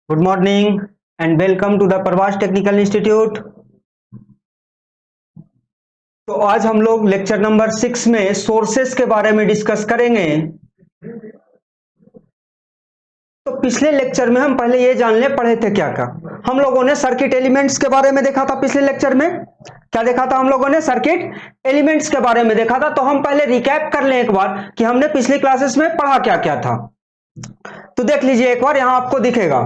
Good morning and welcome to the Pravas technical institute. तो आज हम लोग लेक्चर नंबर 6 में सोर्सेस के बारे में डिस्कस करेंगे। तो पिछले लेक्चर में हम पहले ये जानने पढ़े थे क्या क्या हम लोगों ने सर्किट एलिमेंट्स के बारे में देखा था। पिछले लेक्चर में क्या देखा था हम लोगों ने? सर्किट एलिमेंट्स के बारे में देखा था। तो हम पहले रिकैप कर लें एक बार कि हमने पिछली क्लासेस में पढ़ा क्या क्या था। तो देख लीजिए एक बार, यहां आपको दिखेगा।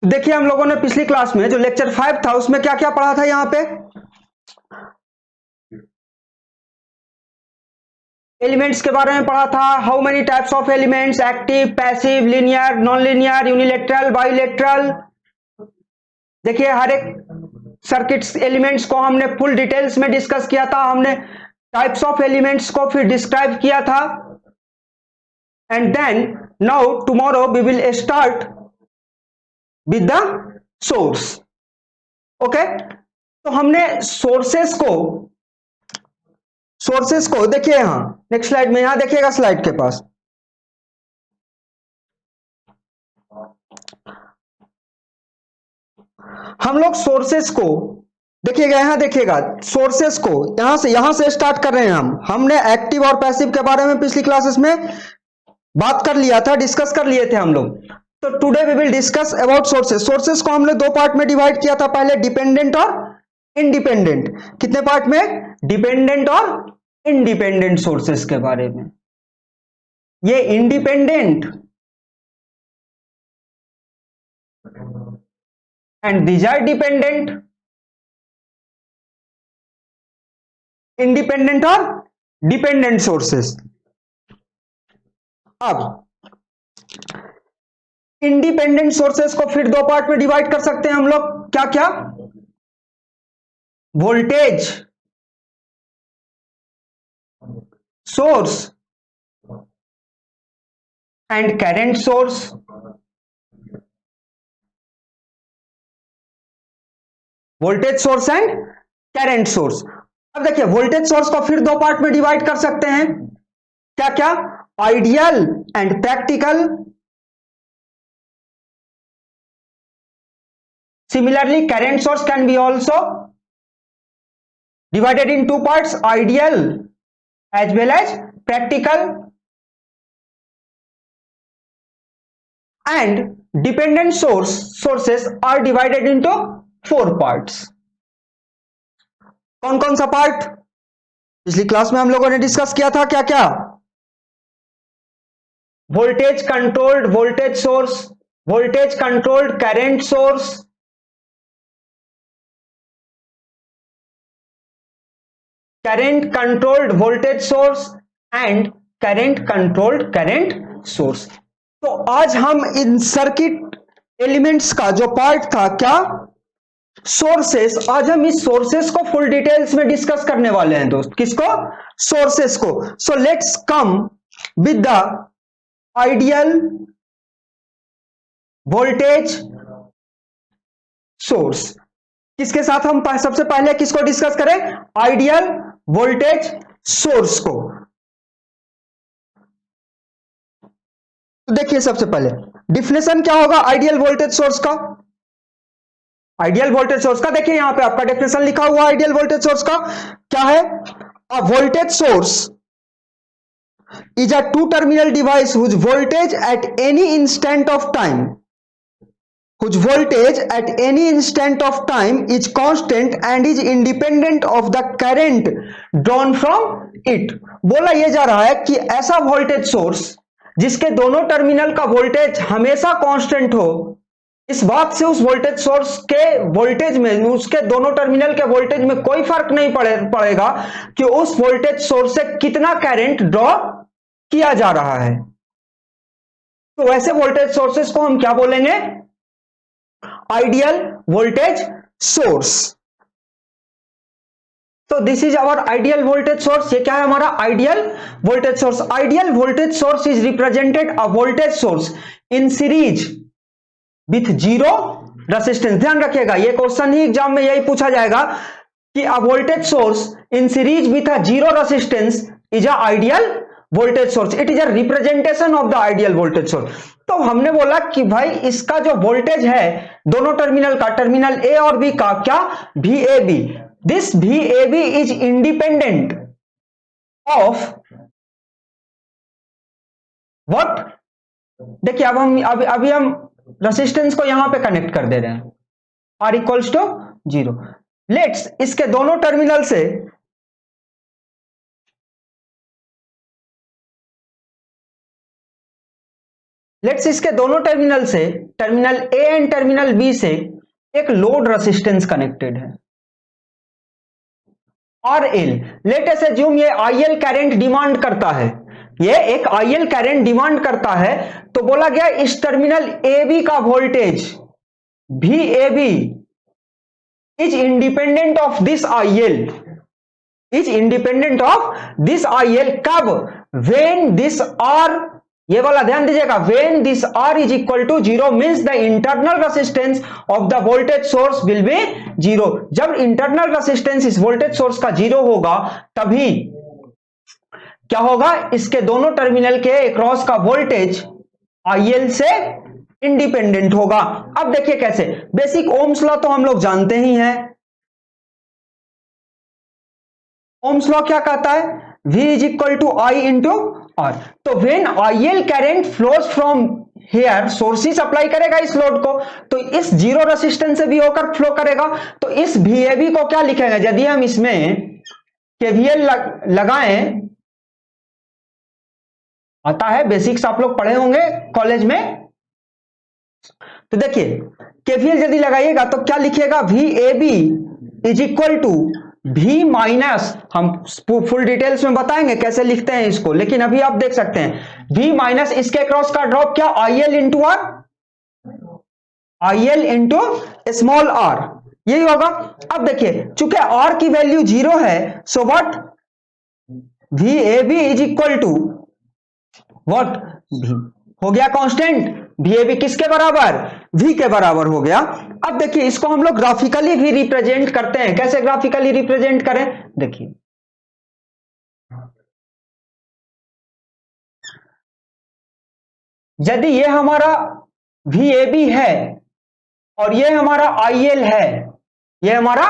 देखिए हम लोगों ने पिछली क्लास में जो लेक्चर 5 था उसमें क्या क्या पढ़ा था। यहां पे एलिमेंट्स के बारे में पढ़ा था। How many types of elements, active, passive, linear, non linear, unilateral, bilateral. देखिए हर एक सर्किट्स एलिमेंट्स को हमने फुल डिटेल्स में डिस्कस किया था। हमने टाइप्स ऑफ एलिमेंट्स को फिर डिस्क्राइब किया था। And then now tomorrow we will start with the source. Okay, तो हमने सोर्सेस को देखिए यहां नेक्स्ट स्लाइड में, यहां देखिएगा स्लाइड के पास। हम लोग सोर्सेस को देखिएगा, यहां देखिएगा सोर्सेस को यहां से स्टार्ट कर रहे हैं। हमने एक्टिव और पैसिव के बारे में पिछली क्लासेस में बात कर लिया था, डिस्कस कर लिए थे हम लोग। तो today we will discuss about sources. Sources को हमने दो पार्ट में डिवाइड किया था, पहले डिपेंडेंट और इंडिपेंडेंट। कितने पार्ट में? डिपेंडेंट और इंडिपेंडेंट सोर्सेस के बारे में। ये independent and these are dependent, independent और डिपेंडेंट सोर्सेस। अब इंडिपेंडेंट सोर्सेस को फिर दो पार्ट में डिवाइड कर सकते हैं हम लोग। क्या क्या? Voltage source and current source. Voltage source and current source. अब देखिए वोल्टेज सोर्स को फिर दो पार्ट में डिवाइड कर सकते हैं। क्या क्या? Ideal and practical. Similarly, current source can be also divided in two parts, ideal as well as practical. And dependent sources are divided into four parts. कौन कौन सा पार्ट? पिछली क्लास में हम लोगों ने डिस्कस किया था। क्या क्या? Voltage controlled voltage source, voltage controlled current source, current controlled voltage source and current controlled current source. तो आज हम इन सर्किट एलिमेंट्स का जो पार्ट था, क्या? सोर्सेस। आज हम इस सोर्सेस को फुल डिटेल्स में डिस्कस करने वाले हैं दोस्त। किसको? सोर्सेस को। So let's come with the ideal voltage source. किसके साथ हम सबसे पहले किसको डिस्कस करें? आइडियल वोल्टेज सोर्स को। तो देखिए सबसे पहले डिफिनेशन क्या होगा आइडियल वोल्टेज सोर्स का। आइडियल वोल्टेज सोर्स का देखिए यहां पे आपका डेफिनेशन लिखा हुआ। आइडियल वोल्टेज सोर्स का क्या है? अ voltage source is a two-terminal device whose voltage at any instant of time is constant and is independent of the current drawn from it। बोला यह जा रहा है कि ऐसा वोल्टेज सोर्स जिसके दोनों टर्मिनल का वोल्टेज हमेशा कांस्टेंट हो। इस बात से उस वोल्टेज सोर्स के वोल्टेज में, उसके दोनों टर्मिनल के वोल्टेज में कोई फर्क नहीं पड़ेगा कि उस वोल्टेज सोर्स से कितना करंट ड्रॉ किया जा रहा है। तो वैसे वोल्टेज सोर्सेस को हम क्या बोलेंगे? Ideal voltage source. तो this is our ideal voltage source. ये क्या है हमारा ideal voltage source? Ideal voltage source is represented a voltage source in series with zero resistance. ध्यान रखिएगा ये क्वेश्चन ही एग्जाम में यही पूछा जाएगा कि अ voltage source in series with a zero resistance is a ideal voltage source, it is a representation of the ideal voltage source. तो हमने बोला कि भाई इसका जो वोल्टेज है दोनों टर्मिनल का, टर्मिनल ए और बी का, क्या, VAB, this VAB is independent of what. देखिए अब हम अभी हम रेसिस्टेंस को यहां पे कनेक्ट कर दे रहे हैं, R इक्वल्स टू 0। लेट्स इसके दोनों टर्मिनल से terminal A and terminal B से एक लोड रेसिस्टेंस कनेक्टेड है RL। लेट अस अज्यूम ये IL करंट डिमांड करता है, ये एक IL करंट डिमांड करता है, तो बोला गया इस टर्मिनल AB का voltage VAB is independent of this IL, is independent of this IL। कब? व्हेन दिस R, ये वाला ध्यान दीजिएगा, when this R is equal to 0 means the internal resistance of the voltage source will be 0। जब internal resistance इस voltage source का 0 होगा तभी क्या होगा, इसके दोनों टर्मिनल के अक्रॉस का वोल्टेज IL से इंडिपेंडेंट होगा। अब देखिए कैसे, बेसिक ओम्स लॉ तो हम लोग जानते ही हैं। ओम्स लॉ क्या कहता है, V is equal to I into R। तो when IL current flows from here, source ही सप्लाई करेगा इस लोड को, तो इस जीरो रेसिस्टेंस से भी होकर फ्लो करेगा। तो इस VAB को क्या लिखेंगे, यदि हम इसमें KVL लगाएं, आता है, बेसिक्स आप लोग पढ़े होंगे कॉलेज में, तो देखिए KVL यदि लगाइएगा तो क्या लिखिएगा, VAB is equal to V minus, हम फुल डिटेल्स में बताएंगे कैसे लिखते हैं इसको, लेकिन अभी आप देख सकते हैं V माइनस इसके क्रॉस का ड्रॉप क्या, IL into R, IL into small r, यही होगा। अब देखिए चूंकि R की वैल्यू 0 है, so what, VAB is equal to what, V हो गया कांस्टेंट। VAB किसके बराबर, V के बराबर हो गया। अब देखिए इसको हम लोग ग्राफिकली भी रिप्रेजेंट करते हैं, कैसे ग्राफिकली रिप्रेजेंट करें, देखिए यदि ये हमारा VAB है और ये हमारा IL है, ये हमारा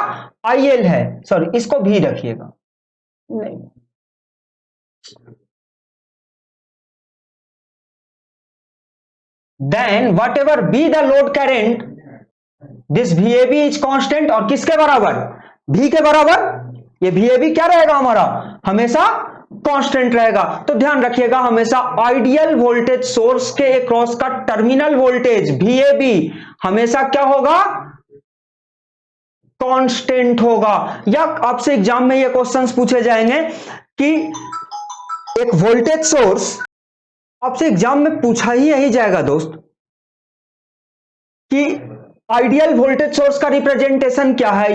IL है, सॉरी इसको भी रखिएगा, नहीं, then whatever be the load current, this VAB is constant, और किसके बराबर, V के बराबर। ये VAB क्या रहेगा हमारा, हमेशा कांस्टेंट रहेगा। तो ध्यान रखिएगा हमेशा आइडियल वोल्टेज सोर्स के अक्रॉस का टर्मिनल वोल्टेज VAB हमेशा क्या होगा, कांस्टेंट होगा। या आपसे एग्जाम में ये क्वेश्चंस पूछे जाएंगे कि एक वोल्टेज सोर्स, आपसे एग्जाम में पूछा ही यही जाएगा दोस्त कि आइडियल वोल्टेज सोर्स का रिप्रेजेंटेशन क्या है,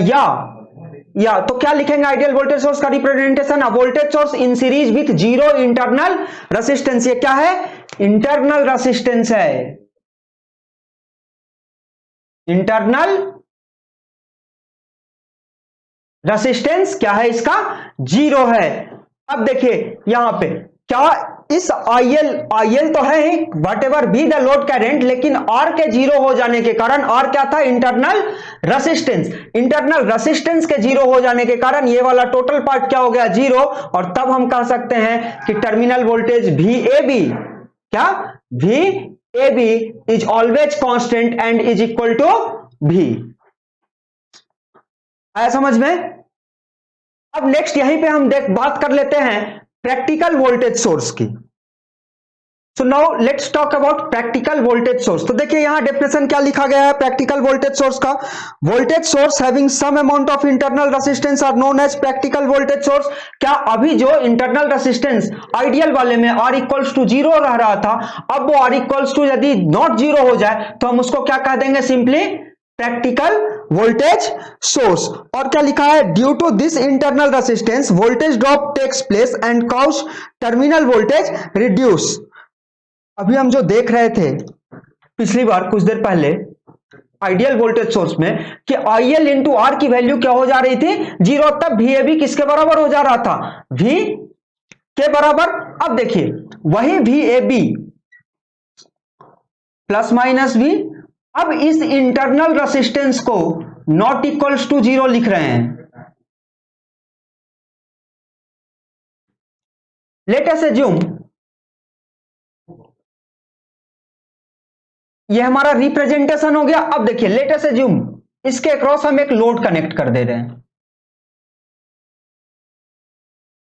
या तो क्या लिखेंगे आइडियल वोल्टेज सोर्स का representation, voltage source in series with zero internal resistance. ये क्या है, इंटरनल रेसिस्टेंस है, इंटरनल रेसिस्टेंस क्या है इसका, 0 है। अब देखिए यहां पे क्या, इस IL तो है ही, whatever be the load current, लेकिन R के 0 हो जाने के कारण, R क्या था, इंटरनल रेसिस्टेंस, इंटरनल रेसिस्टेंस के 0 हो जाने के कारण ये वाला टोटल पार्ट क्या हो गया, 0। और तब हम कह सकते हैं कि टर्मिनल वोल्टेज VAB, क्या, VAB is always constant and is equal to V। आया समझ में। अब नेक्स्ट यहीं पे हम बात कर लेते हैं प्रैक्टिकल वोल्टेज सोर्स की। So now let's talk about practical voltage source. तो देखिए यहां डेफिनेशन क्या लिखा गया है प्रैक्टिकल वोल्टेज सोर्स का, voltage source having some amount of internal resistance are known as practical voltage source. क्या अभी जो इंटरनल रेसिस्टेंस आइडियल वाले में R इक्वल्स टू 0 रह रहा था, अब वो R इक्वल्स टू यदि नॉट 0 हो जाए तो हम उसको क्या कह देंगे, सिंपली प्रैक्टिकल वोल्टेज सोर्स। और क्या लिखा है, due to this internal resistance voltage drop takes place and cause terminal voltage reduce. अभी हम जो देख रहे थे पिछली बार कुछ देर पहले आइडियल वोल्टेज सोर्स में कि IL इंटू R की वैल्यू क्या हो जा रही थी, 0, तब VAB किसके बराबर हो जा रहा था, V के बराबर। अब देखिए वही भी ए बी प्लस माइनस भी, अब इस इंटरनल रेसिस्टेंस को नॉट इक्वल्स टू 0 लिख रहे हैं। लेट अस अज्यूम ये हमारा रिप्रेजेंटेशन हो गया। अब देखिए लेट अस अज्यूम इसके अक्रॉस हम एक लोड कनेक्ट कर दे रहे हैं,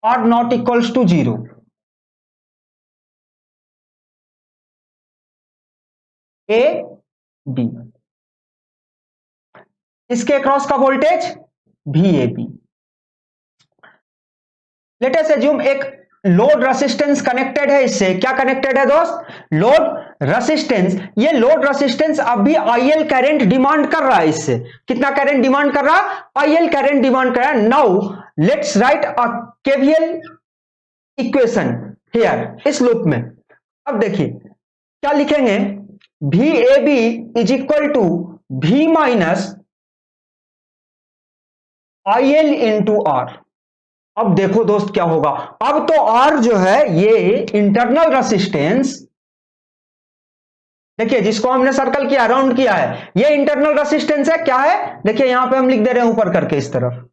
R not equals to 0। A B, इसके अक्रॉस का वोल्टेज भी A B. Let us assume एक लोड रेसिस्टेंस कनेक्टेड है इससे। क्या कनेक्टेड है दोस्त? Load resistance. ये लोड रेसिस्टेंस अब भी आईएल करंट डिमांड कर रहा है इससे। कितना करंट डिमांड कर रहा है? आईएल करंट डिमांड कर रहा है। Now let's write a KVL equation here, इस लूप में। अब देखिए क्या लिखेंगे, V A B is equal to V minus I L into R. अब देखो दोस्त क्या होगा, अब तो आर जो है ये इंटरनल रेसिस्टेंस, देखिए जिसको हमने सर्कल किया, राउंड किया है, ये इंटरनल रेसिस्टेंस है। क्या है? देखिए यहां पे हम लिख दे रहे हैं ऊपर करके इस तरफ,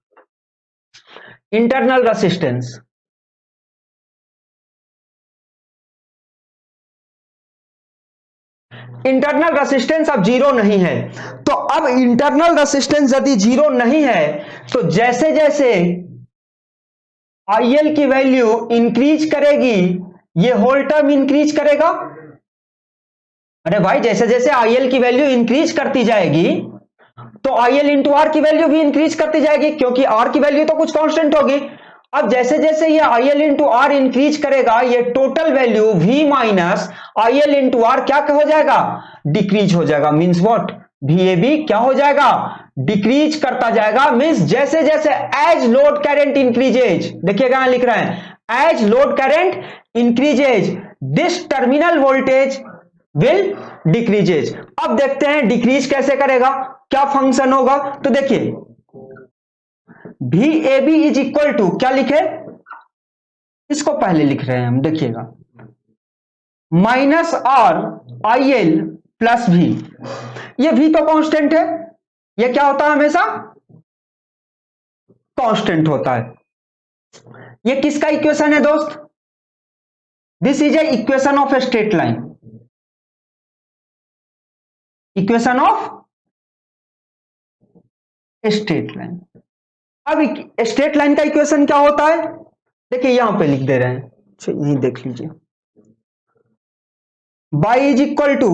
इंटरनल रेसिस्टेंस। इंटरनल रेसिस्टेंस अब जीरो नहीं है, तो अब इंटरनल रेसिस्टेंस यदि जीरो नहीं है तो जैसे जैसे आईएल की वैल्यू इंक्रीज करेगी ये होल टर्म इंक्रीज करेगा। अरे भाई जैसे जैसे आईएल की वैल्यू इंक्रीज करती जाएगी तो आईएल इंटू आर की वैल्यू भी इंक्रीज करती जाएगी, क्योंकि आर की वैल्यू तो कुछ कांस्टेंट होगी। अब जैसे जैसे ये आईएल इंटू आर इंक्रीज करेगा ये total value V minus IL into R क्या हो जाएगा? डिक्रीज हो जाएगा। Means what? वीएबी क्या हो जाएगा? डिक्रीज करता जाएगा। मीन्स जैसे जैसे एज लोड करंट इंक्रीजेज, देखिएगा यहां लिख रहे हैं as load current increases this terminal voltage will decreases. अब देखते हैं डिक्रीज कैसे करेगा, क्या फंक्शन होगा। तो देखिए V A B is equal to क्या लिखे, इसको पहले लिख रहे हैं हम, देखिएगा minus R I L plus V. ये वी तो कांस्टेंट है, ये क्या होता है हमेशा? कांस्टेंट होता है। ये किसका इक्वेशन है दोस्त? This is a equation of a straight line, equation of straight line. अब स्ट्रेट लाइन का इक्वेशन क्या होता है? देखिए यहां पे लिख दे रहे हैं, यही देख लीजिए, y is equal to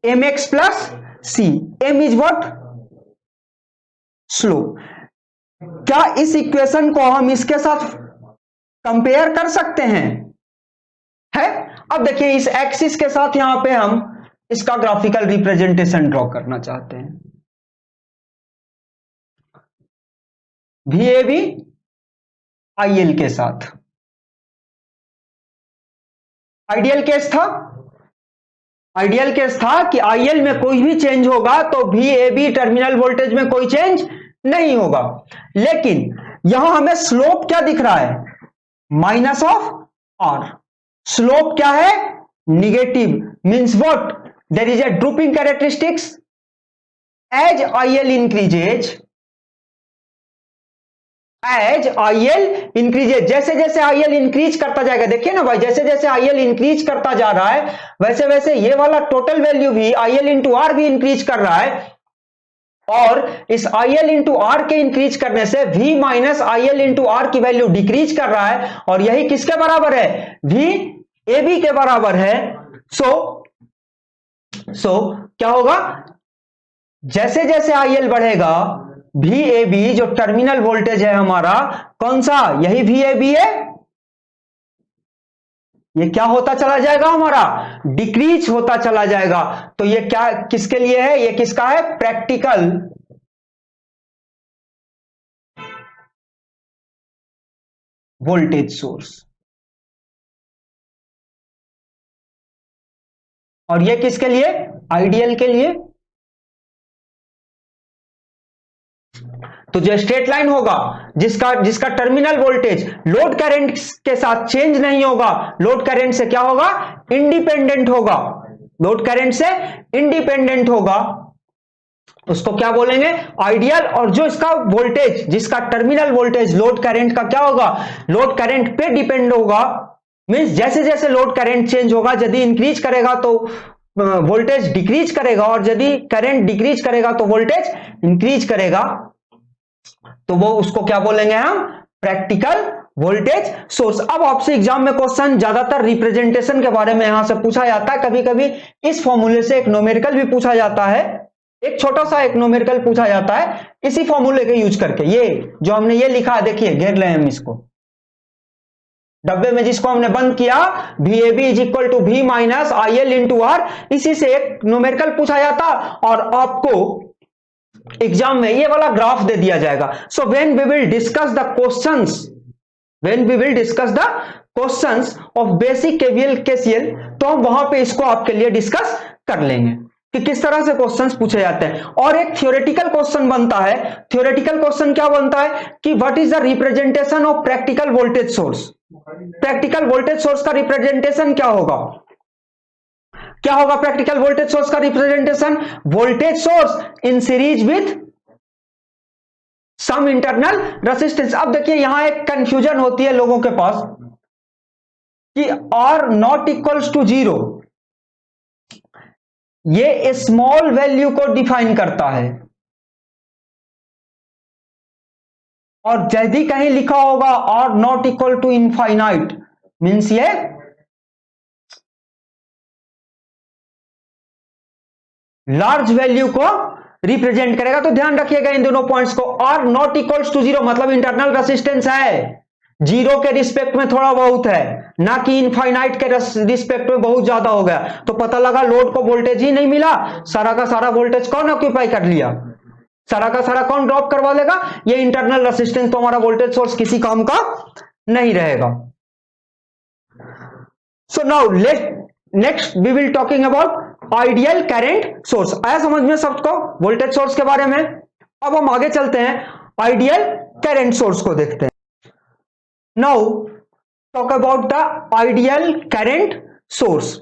M X plus C. M is what? Slope. क्या इस इक्वेशन को हम इसके साथ कंपेयर कर सकते हैं? है? अब देखिए इस एक्सिस के साथ यहां पे हम इसका ग्राफिकल रिप्रेजेंटेशन ड्रॉ करना चाहते हैं। वीएबी आईएल के साथ आइडियल केस था, आइडियल केस था कि आईएल में कोई भी चेंज होगा तो वीएबी टर्मिनल वोल्टेज में कोई चेंज नहीं होगा। लेकिन यहां हमें स्लोप क्या दिख रहा है? Minus of are. स्लोप क्या है? Negative. Means what? There is a drooping characteristics as IL increases, as IL increases. जैसे जैसे आईएल इंक्रीज करता जाएगा, देखिए ना भाई, जैसे जैसे आईएल इंक्रीज करता जा रहा है वैसे वैसे ये वाला टोटल वैल्यू भी आईएल इंटू आर भी इंक्रीज कर रहा है, और इस आईएल इंटू आर के इंक्रीज करने से V minus IL into R की वैल्यू डिक्रीज कर रहा है, और यही किसके बराबर है? वी ए बी के बराबर है। सो क्या होगा? जैसे जैसे आईएल बढ़ेगा वी ए बी जो टर्मिनल वोल्टेज है हमारा, कौन सा? यही वी ए बी है, ये क्या होता चला जाएगा? हमारा डिक्रीज होता चला जाएगा। तो ये क्या किसके लिए है? ये किसका है? Practical voltage source. और ये किसके लिए? आइडियल के लिए। तो जो स्ट्रेट लाइन होगा जिसका टर्मिनल वोल्टेज लोड करंट के साथ चेंज नहीं होगा, लोड करंट से क्या होगा, इंडिपेंडेंट होगा, लोड करंट से इंडिपेंडेंट होगा, उसको क्या बोलेंगे, आइडियल। और जो इसका वोल्टेज, जिसका टर्मिनल वोल्टेज लोड करंट का क्या होगा, लोड करंट पे डिपेंड होगा, मींस जैसे जैसे लोड करंट चेंज होगा, यदि इंक्रीज करेगा तो वोल्टेज डिक्रीज करेगा, और यदि करंट डिक्रीज करेगा तो वोल्टेज इंक्रीज करेगा, तो वो उसको क्या बोलेंगे हम, प्रैक्टिकल वोल्टेज सोर्स। अब आपसे एग्जाम में क्वेश्चन ज्यादातर रिप्रेजेंटेशन के बारे में यहां से पूछा जाता है, कभी कभी इस फॉर्मूले से एक न्यूमेरिकल भी पूछा जाता है, एक छोटा सा एक न्यूमेरिकल पूछा जाता है इसी फॉर्मूले के यूज करके। ये जो हमने ये लिखा है, देखिए घेर ले हम इसको डब्बे में, जिसको हमने बंद किया, VAB is equal to V minus IL into R, इसी से एक न्यूमेरिकल पूछा जाता और आपको एग्जाम में ये वाला ग्राफ दे दिया जाएगा। So when we will discuss the questions, when we will discuss the questions of basic KVL KCL, तो हम वहां पे इसको आपके लिए डिस्कस कर लेंगे कि किस तरह से क्वेश्चंस पूछे जाते हैं। और एक थ्योरेटिकल क्वेश्चन बनता है, थ्योरेटिकल क्वेश्चन क्या बनता है कि what is the representation of practical voltage source. Practical voltage source का रिप्रेजेंटेशन क्या होगा, क्या होगा प्रैक्टिकल वोल्टेज सोर्स का representation, voltage source in series with some internal resistance. अब देखिए यहां एक कंफ्यूजन होती है लोगों के पास कि R नॉट इक्वल्स टू 0, ये स्मॉल वैल्यू को डिफाइन करता है, और यदि कहीं लिखा होगा R not equal to infinite, means ये लार्ज वैल्यू को रिप्रेजेंट करेगा। तो ध्यान रखिएगा इन दोनों पॉइंट्स को। R नॉट इक्वल्स टू 0 मतलब इंटरनल रेसिस्टेंस है, जीरो के रिस्पेक्ट में थोड़ा बहुत है, ना कि इनफाइनाइट के रिस्पेक्ट में बहुत ज्यादा हो गया, तो पता लगा लोड को वोल्टेज ही नहीं मिला, सारा का सारा वोल्टेज कौन ऑक्यूपाई कर लिया, सारा का सारा कौन ड्रॉप करवा लेगा, ये इंटरनल रेसिस्टेंस, तो हमारा वोल्टेज सोर्स किसी काम का नहीं रहेगा। So now next we will talking about ideal current source. आया समझ में सबको वोल्टेज सोर्स के बारे में। अब हम आगे चलते हैं, आइडियल करंट सोर्स को देखते हैं। Now talk about the ideal current source.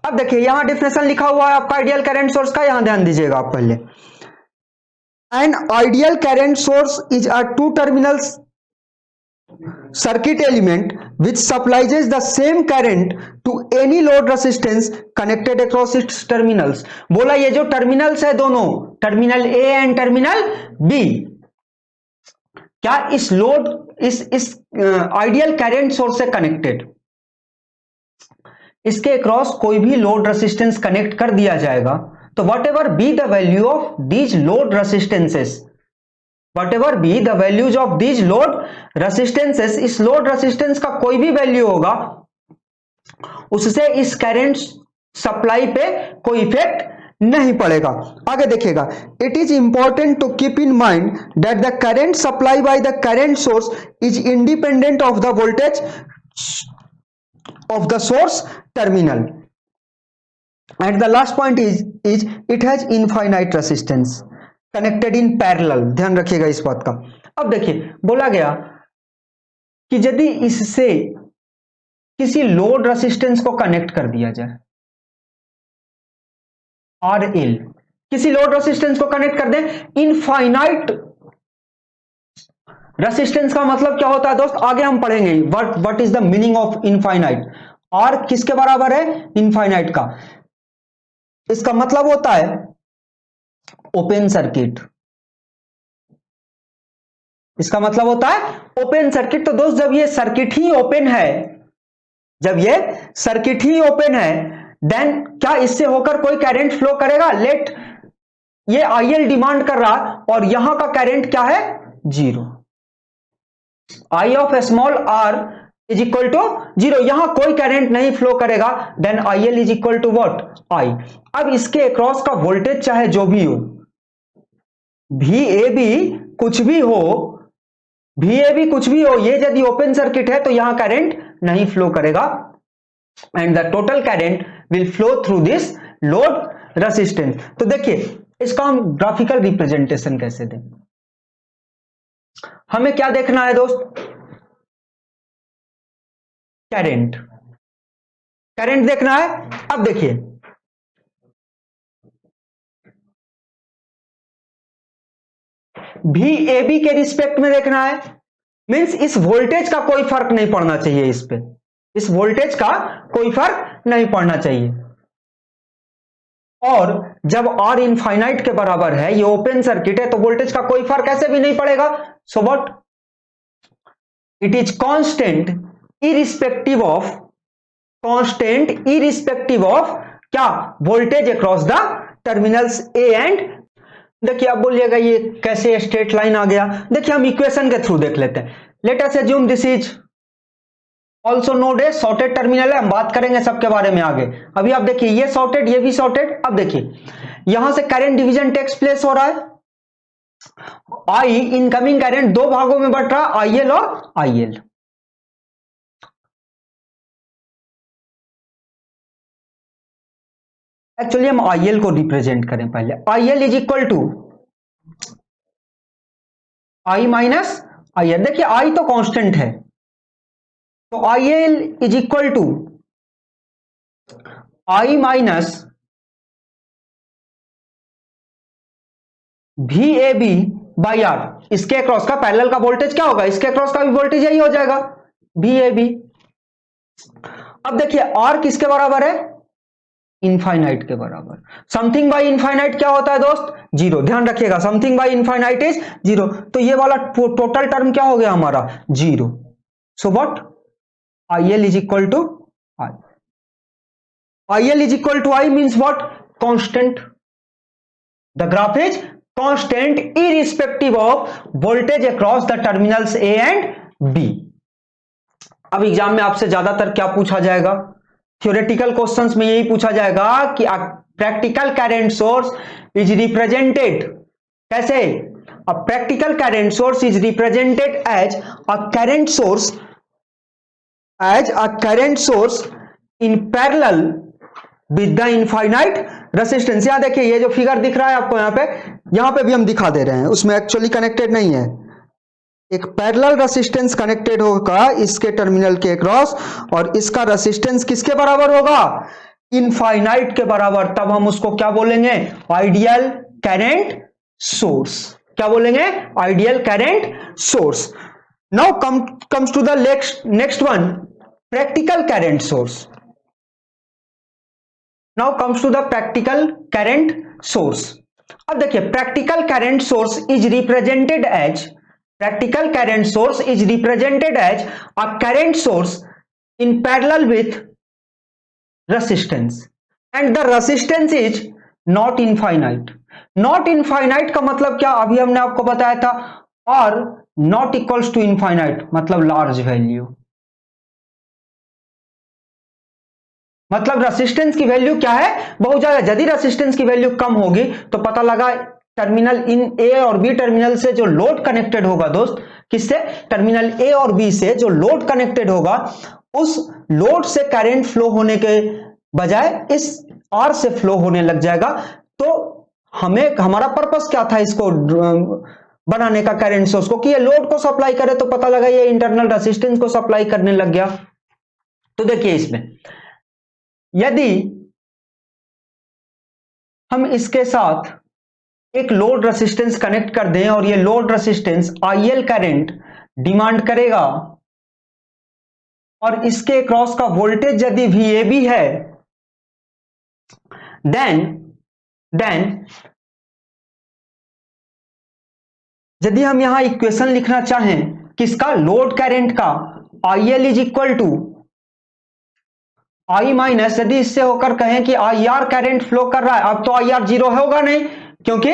अब देखिए यहां डिफिनेशन लिखा हुआ है आपका आइडियल करंट सोर्स का, यहां ध्यान दीजिएगा आप पहले। An ideal current source is a two-terminal circuit element which supplies the same current to any load resistance connected across its terminals। बोला ये जो टर्मिनल्स है दोनों, terminal A and terminal B, क्या इस लोड इस आइडियल करंट सोर्स से connected, इसके अक्रॉस कोई भी लोड रेसिस्टेंस कनेक्ट कर दिया जाएगा, तो whatever be the value of these load resistances, whatever be the values of these load resistances, इस लोड रेसिस्टेंस का कोई भी वैल्यू होगा, उससे इस करंट सप्लाई पे कोई इफेक्ट नहीं पड़ेगा। आगे देखिएगा, it is important to keep in mind that the current supply by the current source is independent of the voltage of the source terminal. And the last point is it has infinite resistance connected in parallel। ध्यान रखिएगा इस बात का। अब देखिए बोला गया कि यदि इससे किसी लोड रेसिस्टेंस को कनेक्ट कर दिया जाए, RL, किसी लोड रेसिस्टेंस को कनेक्ट कर दें, इनफाइनाइट रेसिस्टेंस का मतलब क्या होता है दोस्त, आगे हम पढ़ेंगे what is the meaning of infinite. R किसके बराबर है, इनफाइनाइट का। इसका मतलब होता है ओपन सर्किट, इसका मतलब होता है ओपन सर्किट। तो दोस्त जब ये सर्किट ही ओपन है, जब ये सर्किट ही ओपन है, देन क्या इससे होकर कोई करंट फ्लो करेगा। लेट ये IL डिमांड कर रहा और यहां का करंट क्या है, 0, I of small r is equal to 0, यहां कोई करंट नहीं फ्लो करेगा, then IL is equal to what, I। अब इसके अक्रॉस का वोल्टेज चाहे जो भी हो, VAB कुछ भी हो, VAB कुछ भी हो, ये यदि ओपन सर्किट है तो यहां करंट नहीं फ्लो करेगा, and the total current will flow through this load resistance. तो देखिए इसका हम ग्राफिकल रिप्रेजेंटेशन कैसे दें। हमें क्या देखना है दोस्त? करंट, करंट देखना है। अब देखिए VAB के रिस्पेक्ट में देखना है, मींस इस वोल्टेज का कोई फर्क नहीं पड़ना चाहिए इस पे, इस वोल्टेज का कोई फर्क नहीं पड़ना चाहिए। और जब R इनफाइनाइट के बराबर है, ये ओपन सर्किट है, तो वोल्टेज का कोई फर्क ऐसे भी नहीं पड़ेगा। So what, it is constant irrespective of, constant irrespective of क्या? Voltage across the terminals A and. देखिए आप बोलिएगा ये कैसे स्ट्रेट लाइन आ गया? देखिए हम इक्वेशन के थ्रू देख लेते हैं। Late us assume this is also node है, शॉर्टेड टर्मिनल है, हम बात करेंगे सबके बारे में आगे। अभी आप देखिए ये शॉर्टेड, ये भी शॉर्टेड। अब देखिए यहां से करंट डिवीजन टेक्स प्लेस हो रहा है। आई इनकमिंग करंट दो भागों में बट रहा, IL और IL। एक्चुअली हम IL को रिप्रेजेंट करें पहले। IL is equal to I minus IR। देखिए I तो कांस्टेंट है, तो IL is equal to I minus VAB by R। इसके अक्रॉस का पैरेलल का वोल्टेज क्या होगा? इसके अक्रॉस का भी वोल्टेज यही हो जाएगा, VAB। अब देखिए R किसके बराबर है? इनफाइनाइट के बराबर। समथिंग बाई इनफाइनाइट क्या होता है दोस्त? जीरो। ध्यान रखिएगा, something by infinite is zero. तो ये वाला टोटल टर्म क्या हो गया हमारा? Zero. So what, IL is equal to I। IL is equal to I means what? Constant. The graph is constant irrespective of voltage across the terminals A and B। अब exam में आपसे ज्यादातर क्या पूछा जाएगा? थ्योरेटिकल क्वेश्चंस में यही पूछा जाएगा कि practical current source is represented कैसे? A practical current source is represented as a current source, as a current source in parallel with the infinite resistance. यहां देखिए ये जो फिगर दिख रहा है आपको यहां पे भी हम दिखा दे रहे हैं, उसमें एक्चुअली कनेक्टेड नहीं है। एक पैरेलल रेजिस्टेंस कनेक्टेड होगा इसके टर्मिनल के अक्रॉस, और इसका रेजिस्टेंस किसके बराबर होगा? इनफाइनाइट के बराबर। तब हम उसको क्या बोलेंगे? Ideal current source. क्या बोलेंगे? Ideal current source. Now comes to the next one, practical current source. Now comes to the practical current source. अब देखिए practical current source is represented as, practical current source is represented as a current source in parallel with resistance, and the resistance is not infinite। not infinite का मतलब क्या? अभी हमने आपको बताया था, और not equals to infinite मतलब large value। मतलब रेसिस्टेंस की वैल्यू क्या है? बहुत ज्यादा। यदि रेसिस्टेंस की वैल्यू कम होगी तो पता लगा टर्मिनल इन ए और बी टर्मिनल से जो लोड कनेक्टेड होगा दोस्त, किससे? टर्मिनल ए और बी से जो लोड कनेक्टेड होगा, उस लोड से करंट फ्लो होने के बजाय इस आर से फ्लो होने लग जाएगा। तो हमें, हमारा पर्पस क्या था इसको बनाने का, करंट सोर्स को, कि ये लोड को सप्लाई करे, तो पता लगा ये इंटरनल रेजिस्टेंस को सप्लाई करने लग गया। तो देखिए इसमें यदि हम इसके साथ एक लोड रेजिस्टेंस कनेक्ट कर दें और ये load resistance IL current demand kरेगा, और इसके क्रॉस का वोल्टेज यदि VAB है, देन यदि हम यहां इक्वेशन लिखना चाहें किसका? लोड करंट का, IL is equal to I minus, यदि इससे होकर कहें कि IR करंट फ्लो कर रहा है, अब तो IR जीरो होगा नहीं क्योंकि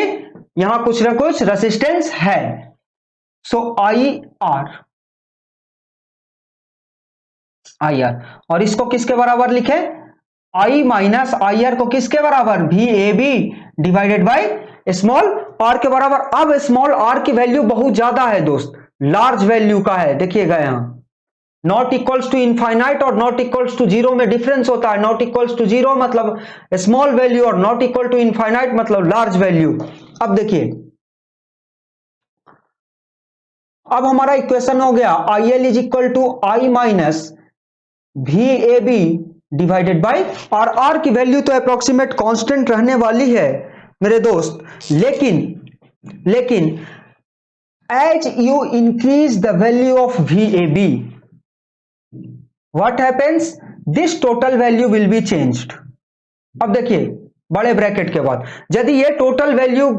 यहां कुछ ना कुछ रेजिस्टेंस है। सो IR, और इसको किसके बराबर लिखे? I माइनस IR को किसके बराबर? VAB divided by small r के बराबर। अब स्मॉल r की वैल्यू बहुत ज्यादा है दोस्त, लार्ज वैल्यू का है। देखिएगा यहां नॉट इक्वल्स टू इनफाइनाइट और नॉट इक्वल्स टू जीरो में डिफरेंस होता है। नॉट इक्वल्स टू जीरो मतलब स्मॉल वैल्यू, और नॉट इक्वल टू इनफाइनाइट मतलब लार्ज वैल्यू। अब देखिए अब हमारा इक्वेशन हो गया IL is equal to I minus VAB divided by R की वैल्यू तो अप्रोक्सीमेट कांस्टेंट रहने वाली है मेरे दोस्त, लेकिन as you increase the value of VAB, what happens? This total value will be changed. अब देखिए बड़े ब्रैकेट के बाद यदि ये टोटल वैल्यू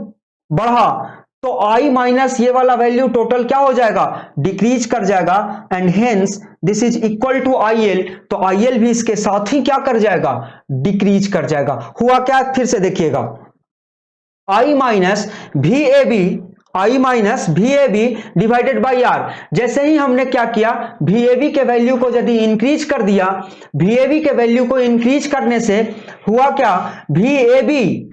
बढ़ा तो I माइनस ये वाला वैल्यू टोटल क्या हो जाएगा, डिक्रीज कर जाएगा, and hence this is equal to IL, तो IL भी इसके साथ ही क्या कर जाएगा, डिक्रीज कर जाएगा। हुआ क्या, फिर से देखिएगा, I minus VAB divided by R। जैसे ही हमने क्या किया, VAB के वैल्यू को यदि इंक्रीज कर दिया, VAB के वैल्यू को इंक्रीज करने से हुआ क्या, VAB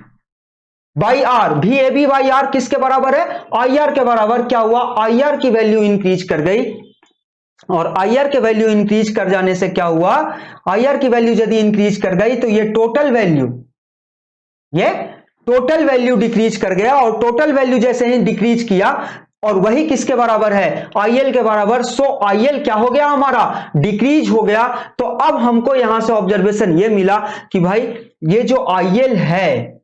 बाई R किसके बराबर है, IR के बराबर। क्या हुआ, IR की वैल्यू इंक्रीज कर गई, और IR के वैल्यू इंक्रीज कर जाने से क्या हुआ, IR की वैल्यू यदि इंक्रीज कर गई तो ये टोटल वैल्यू डिक्रीज कर गया, और टोटल वैल्यू जैसे ही डिक्रीज किया और वही किसके बराबर है, IL के बराबर। सो IL क्या हो गया, हमारा डिक्रीज हो गया। तो अब हमको यहां से ऑब्जर्वेशन ये मिला कि भाई ये जो IL है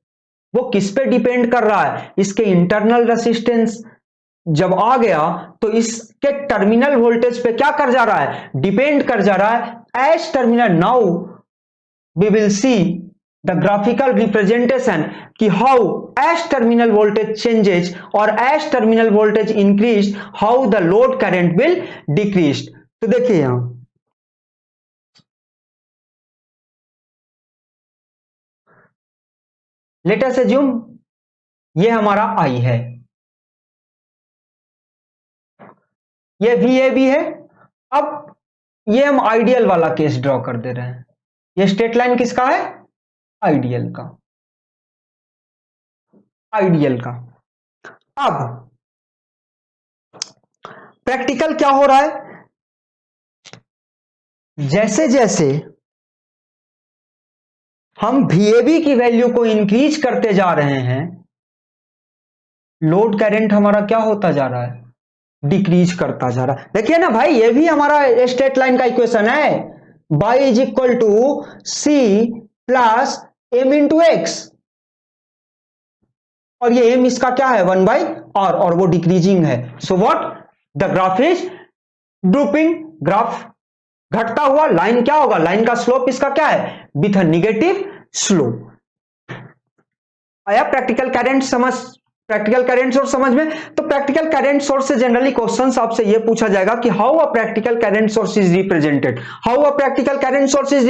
वो किस पे डिपेंड कर रहा है, इसके इंटरनल रेसिस्टेंस जब आ गया तो इसके टर्मिनल वोल्टेज पे क्या कर जा रहा है, डिपेंड कर जा रहा है। As terminal, now we will see the graphical representation कि how as terminal voltage changes और as terminal voltage increase, how the load current will decrease. तो देखिए यहां लेट अस अज्यूम ये हमारा I है, ये VAB है। अब ये हम आइडियल वाला केस ड्रॉ कर दे रहे हैं। ये स्ट्रेट लाइन किसका है, आइडियल का। अब प्रैक्टिकल क्या हो रहा है, जैसे जैसे हम VAB की वैल्यू को इंक्रीज करते जा रहे हैं, लोड करंट हमारा क्या होता जा रहा है, डिक्रीज करता जा रहा है। देखिए ना भाई, ये भी हमारा स्ट्रेट लाइन का इक्वेशन है, y is equal to C plus M into x, और ये M इसका क्या है, 1/r, और वो डिक्रीजिंग है। So what, the graph is drooping, graph घटता हुआ। लाइन क्या होगा, लाइन का स्लोप इसका क्या है, विथ नेगेटिव स्लोप। आया प्रैक्टिकल करंट सोर्स समझ में। तो प्रैक्टिकल करंट सोर्स से जनरली क्वेश्चंस आपसे ये पूछा जाएगा कि how a practical current source is represented. A practical current source is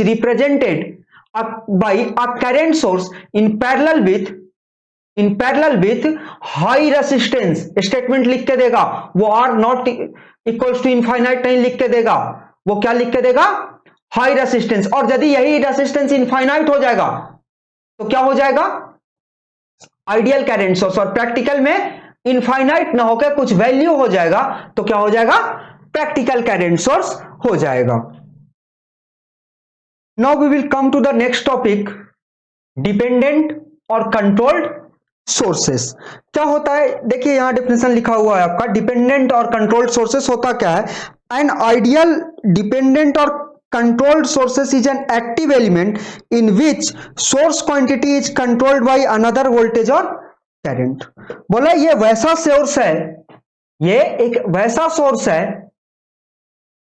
represented by a current source in parallel with high resistance। Statement लिख के देगा वो, R not equals to infinite नहीं लिख के देगा, वो क्या लिख के देगा, हाई रेसिस्टेंस। और यदि यही रेसिस्टेंस इनफाइनाइट हो जाएगा तो क्या हो जाएगा, आइडियल करंट सोर्स। और प्रैक्टिकल में इनफाइनाइट ना होकर कुछ वैल्यू हो जाएगा तो क्या हो जाएगा, प्रैक्टिकल करंट सोर्स हो जाएगा। Now we will come to the next topic, dependent और कंट्रोल्ड सोर्सेस। क्या होता है, देखिए यहां डेफिनेशन लिखा हुआ है आपका, डिपेंडेंट और कंट्रोल्ड सोर्सेस होता क्या है, एन आइडियल डिपेंडेंट और controlled sources is an active element in which source quantity is controlled by another voltage or current। बोला ये वैसा सोर्स है, ये एक वैसा सोर्स है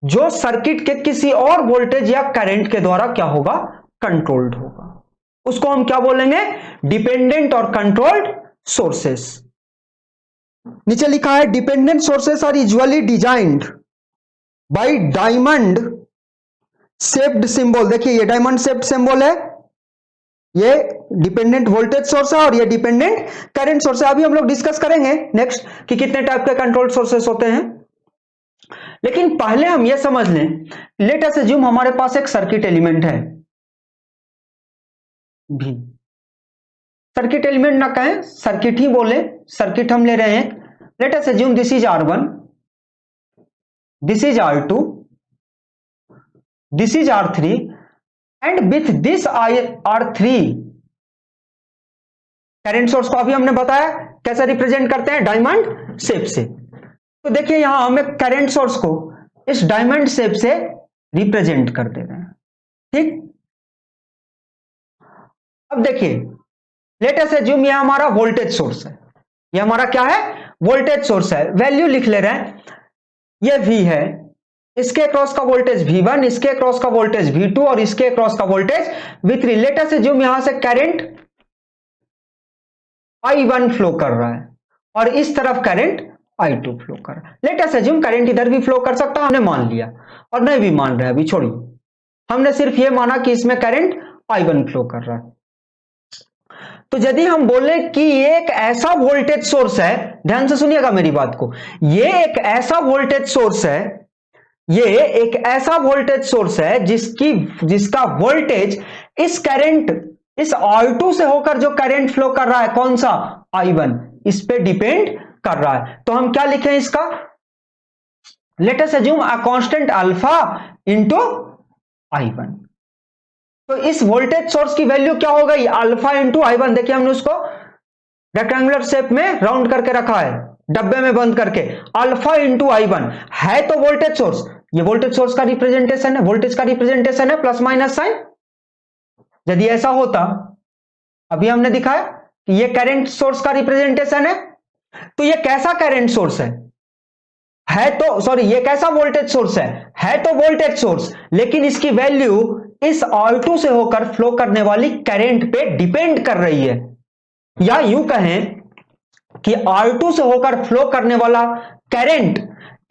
जो सर्किट के किसी और वोल्टेज या करंट के द्वारा क्या होगा, कंट्रोल्ड होगा। उसको हम क्या बोलेंगे, डिपेंडेंट और कंट्रोल्ड सोर्सेस। नीचे लिखा है dependent sources are usually designed by diamond shaped symbol. देखिए ये डायमंड शेप्ड सिंबल है, ये डिपेंडेंट वोल्टेज सोर्स है और ये डिपेंडेंट करंट सोर्स है। अभी हम लोग डिस्कस करेंगे नेक्स्ट कि कितने टाइप के कंट्रोल्ड सोर्सेस होते हैं, लेकिन पहले हम ये समझ लें, लेट अस अज्यूम हमारे पास एक सर्किट एलिमेंट है भी, सर्किट एलिमेंट ना कहें, सर्किट ही बोले, सर्किट हम ले रहे हैं। Late us assume this is R1, this is R2, this is R3, and with this R3 current source को अभी हमने बताया कैसा रिप्रेजेंट करते हैं, डायमंड शेप से। तो देखिए यहां हमें करंट सोर्स को इस डायमंड शेप से रिप्रेजेंट कर दे रहे हैं, ठीक। अब देखिए लेट अस अज्यूम ये हमारा वोल्टेज सोर्स है, ये हमारा क्या है, वोल्टेज सोर्स है। वैल्यू लिख ले रहे हैं, ये V है, इसके अक्रॉस का वोल्टेज V1, इसके अक्रॉस का वोल्टेज V2 और इसके अक्रॉस का voltage V3। Late us assume यहां से करंट I1 फ्लो कर रहा है और इस तरफ करंट I2 फ्लो कर रहा है। लेट अस अज्यूम करंट इधर भी फ्लो कर सकता है, हमने मान लिया, और नहीं भी मान रहे अभी छोड़िए, हमने सिर्फ ये माना कि इसमें करंट I1 फ्लो कर रहा है। तो यदि हम बोले कि ये एक ऐसा वोल्टेज सोर्स है, ध्यान से सुनिएगा मेरी बात को, ये एक ऐसा वोल्टेज सोर्स है, ये एक ऐसा वोल्टेज सोर्स है जिसका वोल्टेज इस करंट, इस R2 से होकर जो करंट फ्लो कर रहा है, कौन सा, I1, इस पे डिपेंड कर रहा है। तो हम क्या लिखें इसका, लेट अस अज्यूम अ कांस्टेंट अल्फा इनटू I1। तो इस वोल्टेज सोर्स की वैल्यू क्या हो गई, अल्फा इंटू I1। देखिए हमने उसको रेक्टेंगुलर शेप में राउंड करके रखा है, डब्बे में बंद करके, अल्फा इंटू I1 है तो वोल्टेज सोर्स, ये वोल्टेज सोर्स का रिप्रेजेंटेशन है, वोल्टेज का रिप्रेजेंटेशन है प्लस माइनस साइन। यदि ऐसा होता, अभी हमने दिखाया कि ये करंट सोर्स का रिप्रेजेंटेशन है, तो ये कैसा करंट सोर्स है तो सॉरी, ये कैसा वोल्टेज सोर्स है तो वोल्टेज सोर्स, लेकिन इसकी वैल्यू इस R2 से होकर फ्लो करने वाली करंट पे डिपेंड कर रही है। या यूं कहें कि R2 से होकर फ्लो करने वाला करंट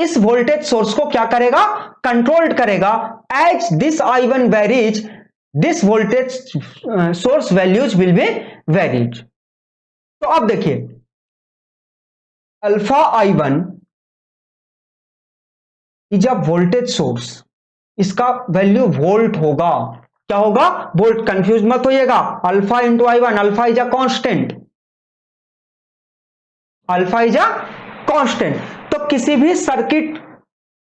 इस वोल्टेज सोर्स को क्या करेगा, कंट्रोल्ड करेगा। As this I1 varies, this voltage source values will be varies. तो अब देखिए alpha I1 is a voltage source, इसका वैल्यू वोल्ट होगा, क्या होगा, वोल्ट। कंफ्यूज मत होइएगा, alpha into I1, alpha is a constant, alpha is a constant. तो किसी भी सर्किट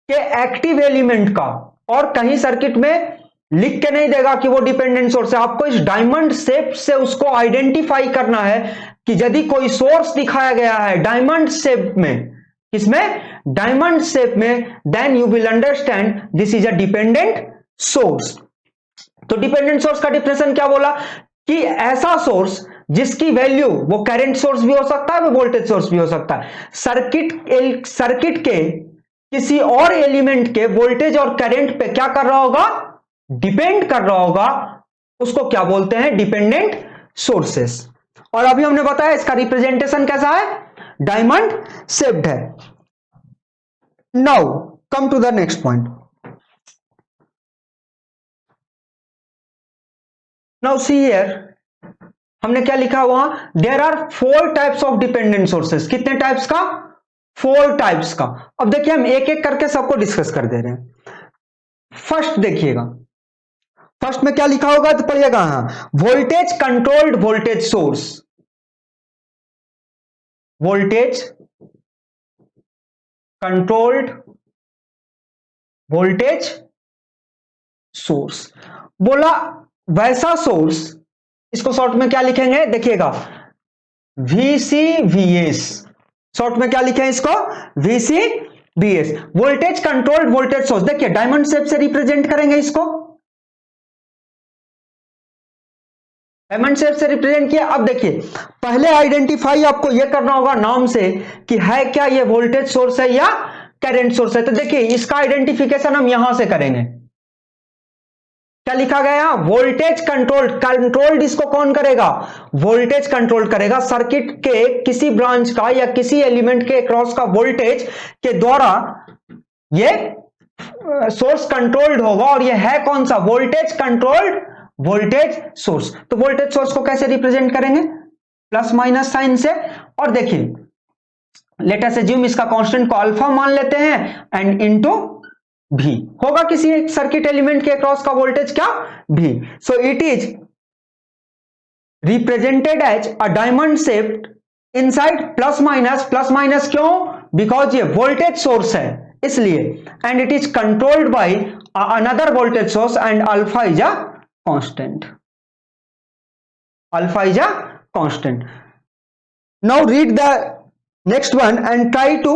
के एक्टिव एलिमेंट का, और कहीं सर्किट में लिख के नहीं देगा कि वो डिपेंडेंट सोर्स है, आपको इस डायमंड शेप से उसको आइडेंटिफाई करना है कि यदि कोई सोर्स दिखाया गया है डायमंड शेप में, किसमें, डायमंड शेप में, then you will understand this is a dependent source. तो डिपेंडेंट सोर्स का डिफिनेशन क्या बोला, कि ऐसा सोर्स जिसकी वैल्यू, वो करंट सोर्स भी हो सकता है, वो वोल्टेज सोर्स भी हो सकता है, सर्किट के किसी और एलिमेंट के वोल्टेज और करंट पे क्या कर रहा होगा, डिपेंड कर रहा होगा, उसको क्या बोलते हैं, डिपेंडेंट सोर्सेस। और अभी हमने बताया इसका रिप्रेजेंटेशन कैसा है, डायमंड शेप्ड है। Now come to the next point. Now see here, हमने क्या लिखा हुआ, there are 4 types of dependent sources. कितने टाइप्स का, 4 टाइप्स का। अब देखिए हम एक एक करके सबको डिस्कस कर दे रहे हैं। फर्स्ट देखिएगा, फर्स्ट में क्या लिखा होगा तो पढ़िएगा, voltage controlled voltage source, voltage controlled voltage source. बोला वैसा सोर्स, इसको शॉर्ट में क्या लिखेंगे, देखिएगा VCVS, शॉर्ट में क्या लिखे इसको, VCVS, voltage controlled voltage source. देखिए डायमंड शेप से रिप्रेजेंट करेंगे इसको, डायमंड शेप से रिप्रेजेंट किया। अब देखिए पहले आइडेंटिफाई आपको यह करना होगा नाम से कि है क्या ये वोल्टेज सोर्स है या करंट सोर्स है। तो देखिए इसका आइडेंटिफिकेशन हम यहां से करेंगे, क्या लिखा गया, वोल्टेज कंट्रोल्ड। कंट्रोल्ड इसको कौन करेगा, वोल्टेज कंट्रोल करेगा, सर्किट के किसी ब्रांच का या किसी एलिमेंट के अक्रॉस का वोल्टेज के द्वारा ये सोर्स कंट्रोल्ड होगा, और ये है कौन सा, वोल्टेज कंट्रोल्ड वोल्टेज सोर्स। तो वोल्टेज सोर्स को कैसे रिप्रेजेंट करेंगे, प्लस माइनस साइन से। और देखिए लेट अस अज्यूम इसका कांस्टेंट को अल्फा मान लेते हैं, एंड इनटू भी होगा किसी एक सर्किट एलिमेंट के अक्रॉस का वोल्टेज क्या, भी। So it is represented as a diamond shaped inside plus minus क्यों, बिकॉज ये वोल्टेज सोर्स है इसलिए, and it is controlled by another voltage source, and alpha is a constant, alpha is a constant. Now read the next one and try to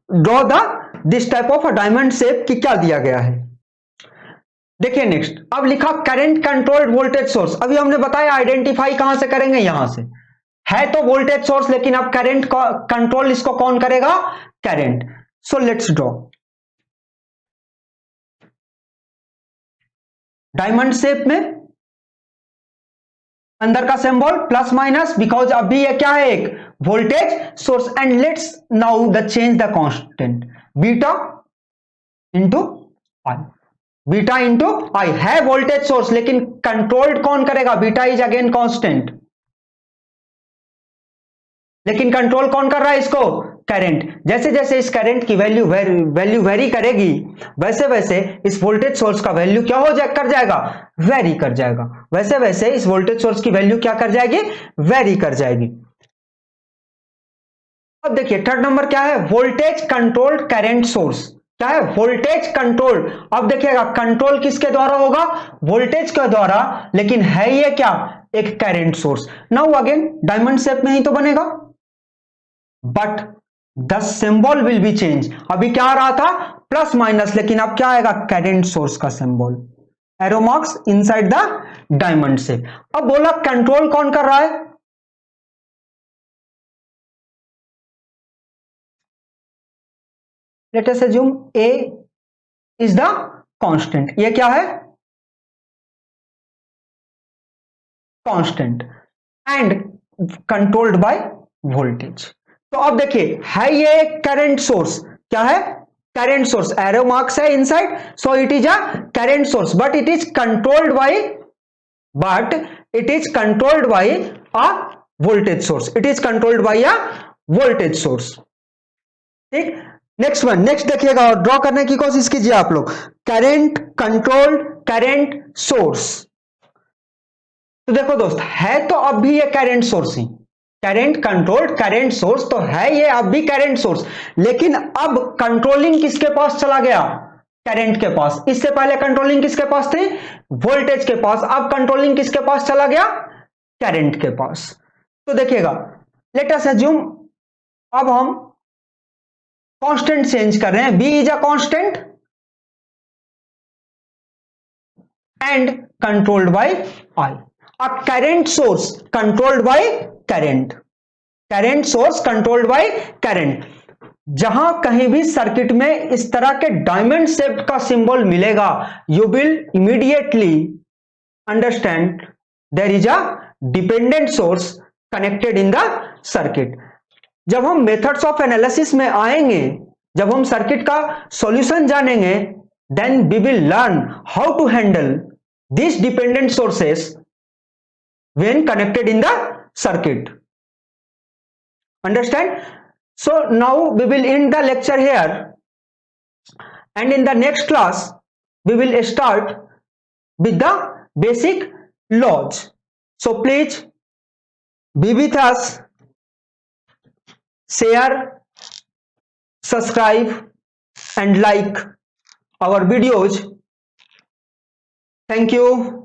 draw this type of a diamond shape कि क्या दिया गया है। देखिए next, अब लिखा current controlled voltage source. अभी हमने बताया आइडेंटिफाई कहां से करेंगे, यहां से है तो वोल्टेज सोर्स, लेकिन अब करंट कंट्रोल इसको कौन करेगा, current. So let's draw diamond shape में, अंदर का सिंबल प्लस माइनस, बिकॉज अभी ये क्या है, एक voltage source. And let's now the change the constant beta into I, beta into I है वोल्टेज सोर्स, लेकिन कंट्रोल्ड कौन करेगा, बीटा इज अगेन कांस्टेंट, लेकिन कंट्रोल कौन कर रहा है इसको, करंट। जैसे जैसे इस करंट की वैल्यू वेरी करेगी, वैसे वैसे इस वोल्टेज सोर्स का वैल्यू क्या कर जाएगा, वेरी कर जाएगा। वैसे वैसे इस वोल्टेज सोर्स की वैल्यू क्या कर जाएगी, वेरी कर जाएगी। अब देखिए थर्ड नंबर क्या है, वोल्टेज कंट्रोल्ड करंट सोर्स। क्या है, वोल्टेज कंट्रोल। अब देखिएगा कंट्रोल किसके द्वारा होगा, वोल्टेज के द्वारा, लेकिन है ये क्या, एक current source. Now again diamond shape में ही तो बनेगा, but the symbol will be change. अभी क्या आ रहा था, प्लस माइनस, लेकिन अब क्या आएगा, करंट सोर्स का symbol, arrow marks inside the diamond shape. अब बोला कंट्रोल कौन कर रहा है, late us assume A is the constant. ये क्या है, constant and controlled by voltage. तो अब देखिए है ये करंट सोर्स, क्या है, करंट सोर्स, एरो मार्क्स है inside, so it is a current source, but it is controlled bye a voltage source, it is controlled bye a voltage source. ठीक, next one, next देखिएगा और draw करने की कोशिश कीजिए आप लोग, करंट कंट्रोल्ड करंट सोर्स। तो देखो दोस्त, है तो अब भी ये करंट सोर्स ही, करंट कंट्रोल्ड करंट सोर्स तो है ये अब भी करंट सोर्स, लेकिन अब कंट्रोलिंग किसके पास चला गया, करंट के पास। इससे पहले कंट्रोलिंग किसके पास थी, वोल्टेज के पास, अब कंट्रोलिंग किसके पास चला गया, करंट के पास। तो देखिएगा लेट अस अज्यूम, अब हम कांस्टेंट चेंज कर रहे हैं, B is a constant and controlled by I, a current source controlled by current, current source controlled by current. जहां कहीं भी सर्किट में इस तरह के डायमंड शेप का सिंबल मिलेगा, you will immediately understand there is a dependent source connected in the circuit. जब हम मेथड्स ऑफ एनालिसिस में आएंगे, जब हम सर्किट का सॉल्यूशन जानेंगे, then we will learn how to handle these dependent sources when connected in the circuit. Understand? So now we will end the lecture here, and in the next class we will start with the basic laws. So please be with us, share, subscribe and like our videos. Thank you.